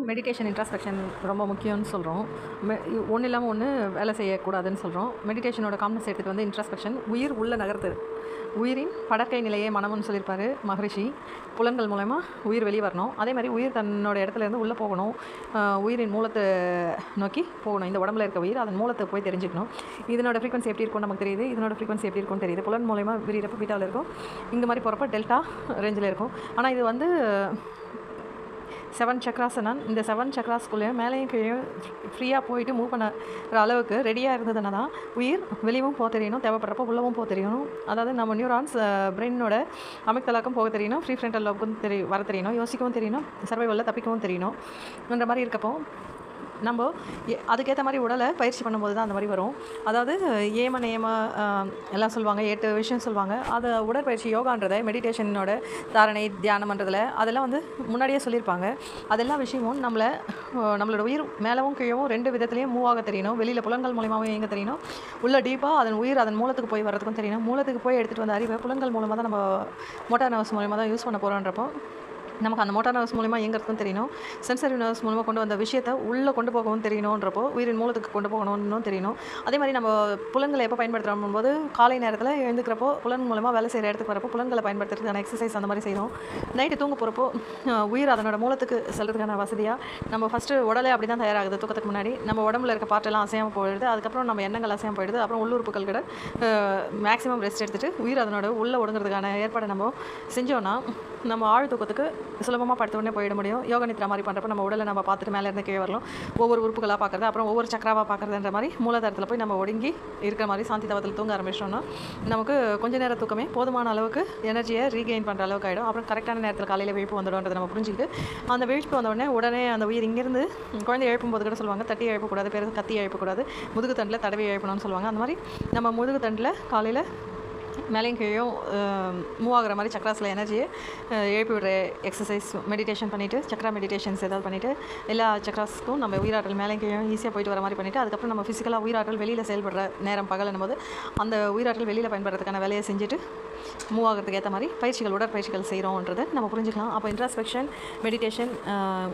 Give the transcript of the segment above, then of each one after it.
Meditation introspection ரொம்ப முக்கியம்னு சொல்கிறோம். ஒன்று இல்லாமல் ஒன்று வேலை செய்யக்கூடாதுன்னு சொல்கிறோம். மெடிடேஷனோட காம்னஸ் எடுத்துகிட்டு வந்து இன்ட்ராஸ்பெக்ஷன் உயிர் உள்ள நகர்த்து, உயிரின் படக்கை நிலையே மனம்னு சொல்லியிருப்பார் மகரிஷி. புலன்கள் மூலமா உயிர் வெளியே வரணும். அதே மாதிரி உயிர் தன்னோட இடத்துலேருந்து உள்ளே போகணும், உயிரின் மூலத்தை நோக்கி போகணும். இந்த உடம்புல இருக்க உயிர் அதன் மூலத்தை போய் தெரிஞ்சுக்கணும். இதனோட ஃப்ரீக்வன்சி எப்படி இருக்கும்னு நமக்கு தெரியுது, இதனோட ஃப்ரீக்வன்சி எப்படி இருக்கும்னு தெரியுது. புலன் மூலமா விரிகிறப்ப பீட்டாவில் இருக்கும், இந்த மாதிரி போகிறப்ப டெல்டா ரேஞ்சில் இருக்கும். ஆனால் இது வந்து 7 சக்ராஸ்னா இந்த 7 சக்ராஸ்குள்ளேயும் மேலேயும் கீழேயும் ஃப்ரீயாக போயிட்டு மூவ் பண்ணுற அளவுக்கு ரெடியாக இருந்ததுன்னா தான் உயிர் வெளியவும் போக தெரியணும், தேவைப்படுறப்போ உள்ளவும் போக தெரியணும். அதாவது நம்ம நியூரான்ஸ் பிரெயினோட அமைத்தலாக்கும் போக தெரியணும், ஃப்ரீ ஃப்ரண்டல் லோப்புக்கும் வர தெரியணும், யோசிக்கவும் தெரியணும், சர்வைவலில் தப்பிக்கவும் தெரியணும். இந்த மாதிரி இருக்கப்போ நம்ம அதுக்கேற்ற மாதிரி உடலை பயிற்சி பண்ணும்போது தான் அந்த மாதிரி வரும். அதாவது ஏம நேம எல்லாம் சொல்லுவாங்க, 8 விஷயம் சொல்லுவாங்க. அது உடற்பயிற்சி யோகான்றதை மெடிடேஷனோட தாரணை தியானம்ன்றதில் அதெல்லாம் வந்து முன்னாடியே சொல்லியிருப்பாங்க. அதெல்லாம் விஷயமும் நம்மளோட உயிர் மேலவும் கீழவும் 2 விதத்துலேயும் மூவ் ஆக தெரியணும். வெளியில் புலன்கள் மூலியமாகவும் இயங்க தெரியணும், உள்ள டீப்பாக அதன் உயிர் அதன் மூலத்துக்கு போய் வரதுக்கும் தெரியணும். மூலத்துக்கு போய் எடுத்துகிட்டு வந்த அறிவை புலன்கள் மூலமாக தான் நம்ம மோட்டார் நர்வ்ஸ் மூலமாக தான் யூஸ் பண்ண போகிறோன்றப்போ நமக்கு அந்த மோட்டார் நர்வ்ஸ் மூலிமா இயங்கிறதுக்கும் தெரியணும், சென்சரி நர்வ்ஸ் மூலமாக கொண்டு வந்த விஷயத்தை உள்ளே கொண்டு போகவும் தெரியணுன்றப்போ உயிரின் மூலத்துக்கு கொண்டு போகணும்னு தெரியணும். அதே மாதிரி நம்ம புலன்களை எப்போ பயன்படுத்துகிறோம் போது காலை நேரத்தில் எழுந்துக்கிறப்போ புலன் மூலமாக வேலை செய்கிற இடத்துக்கு வரப்போ புலன்களை பயன்படுத்துறதுக்கான எக்ஸசைஸ் அந்த மாதிரி செய்கிறோம். நைட்டு தூங்க போகிறப்போ உயிர் அதனோட மூலத்துக்கு செல்றதுக்கான வசதியாக நம்ம ஃபஸ்ட்டு உடலே அப்படி தான் தயாராகுது. தூக்கத்துக்கு முன்னாடி நம்ம உடம்புல இருக்க பாட்டெல்லாம் அசையாமல் போயிடுது, அதுக்கப்புறம் நம்ம எண்ணங்கள் அசையாமல் போயிடுது, அப்புறம் உள்ளுறுப்புகள் கூட மேக்ஸிமம் ரெஸ்ட் எடுத்துகிட்டு உயிர் அதனோட உள்ளே ஒடுங்கிறதுக்கான ஏற்பாடை நம்ம செஞ்சோன்னா நம்ம ஆழ் தூக்கத்துக்கு சுலபமாக படுத்த உடனே போயிட முடியும். யோக நித்ரா மாதிரி பண்ணுறப்ப நம்ம உடலை நம்ம பார்த்துட்டு மேலே இருந்து கீழே வரலாம், ஒவ்வொரு உறுப்புகளாக பார்க்குறது, அப்புறம் ஒவ்வொரு சக்கராவாக பார்க்குறதுன்ற மாதிரி மூலதரத்தில் போய் நம்ம ஒடுங்கி இருக்கிற மாதிரி சாந்தி தவத்தில் தூங்க ஆரம்பிச்சிட்டோம்னா நமக்கு கொஞ்ச நேரம் தூக்கமே போதுமான அளவுக்கு எனர்ஜியை ரீகெயின் பண்ணுற அளவுக்கு ஆகிடும். அப்புறம் கரெக்டான நேரத்தில் காலையில் விழிப்பு வந்துடும்ன்றதை நம்ம புரிஞ்சுக்கிட்டு அந்த விழிப்பு வந்த உடனே அந்த உயிர் இங்கேருந்து குழந்தை எழுப்பும்போது கூட சொல்லுவாங்க, தட்டி எழுப்பக்கூடாது, பேர் கத்தி எழுப்பக்கூடாது, முதுகு தண்டில் தடவி எழுப்பணும்னு சொல்லுவாங்க. அந்த மாதிரி நம்ம முதுகு தண்டில் காலையில் மேலேயும் கீழேயும் மூவ் ஆகிற மாதிரி சக்ராஸில் எனர்ஜியை எழுப்பி விடுற எக்ஸசைஸ் மெடிடேஷன் பண்ணிவிட்டு சக்ரா மெடிடேஷன்ஸ் ஏதாவது பண்ணிவிட்டு எல்லா சக்ராஸ்க்கும் நம்ம உயிராற்றல் மேலேயும் கீழேயும் ஈஸியாக போயிட்டு வர மாதிரி பண்ணிவிட்டு அதுக்கப்புறம் நம்ம ஃபிசிக்கலாக உயிராற்றல் வெளியில் செயல்படுற நேரம் பகலும் போது அந்த உயிராற்றல் வெளியில் பயன்படுறதுக்கான வேலையை செஞ்சுட்டு மூவ் ஆகிறதுக்கு ஏற்ற மாதிரி உடற்பயிற்சிகள் செய்கிறோன்றதை நம்ம புரிஞ்சுக்கலாம். அப்போ இன்ட்ராஸ்பெக்ஷன், மெடிடேஷன்,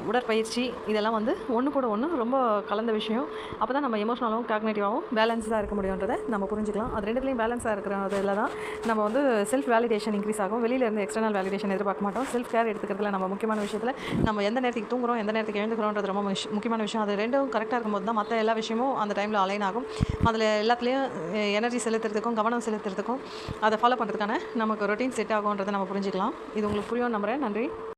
உடற்பயிற்சி இதெல்லாம் வந்து ஒன்று கூட ஒன்று ரொம்ப கலந்த விஷயம். அப்போ தான் நம்ம எமோஷனலாகவும் காக்னேட்டிவாகவும் பேலன்ஸாக இருக்க முடியுன்றதை நம்ம புரிஞ்சுக்கலாம். அது ரெண்டுலேயும் பேலன்ஸாக இருக்கிறதுல தான் நம்ம வந்து செல்ஃப் வேலிடேஷன் இன்க்ரீஸ் ஆகும். வெளியிலேருந்து எக்ஸ்டர்னல் வேலிடேஷன் எதிர்பார்க்க மாட்டோம். செல்ஃப் கேர் எடுத்துக்கிறதுல நம்ம முக்கியமான விஷயத்தில் நம்ம எந்த நேரத்துக்கு தூங்குறோம், எந்த நேரத்துக்கு எழுந்துக்கிறோன்றது ரொம்ப முக்கியமான விஷயம். அது ரெண்டும் கரெக்டாக இருக்கும்போது தான் மற்ற எல்லா விஷயமும் அந்த டைமில் அலைன் ஆகும். அதில் எல்லாத்துலேயும் எனர்ஜி செலுத்துறதுக்கும் கவனம் செலுத்துறதுக்கும் அதை ஃபாலோ பண்ணுறதுக்கான நமக்கு ரொட்டீன் செட் ஆகுன்றதை நம்ம புரிஞ்சுக்கலாம். இது உங்களுக்கு புரியும் நம்புகிறேன். நன்றி.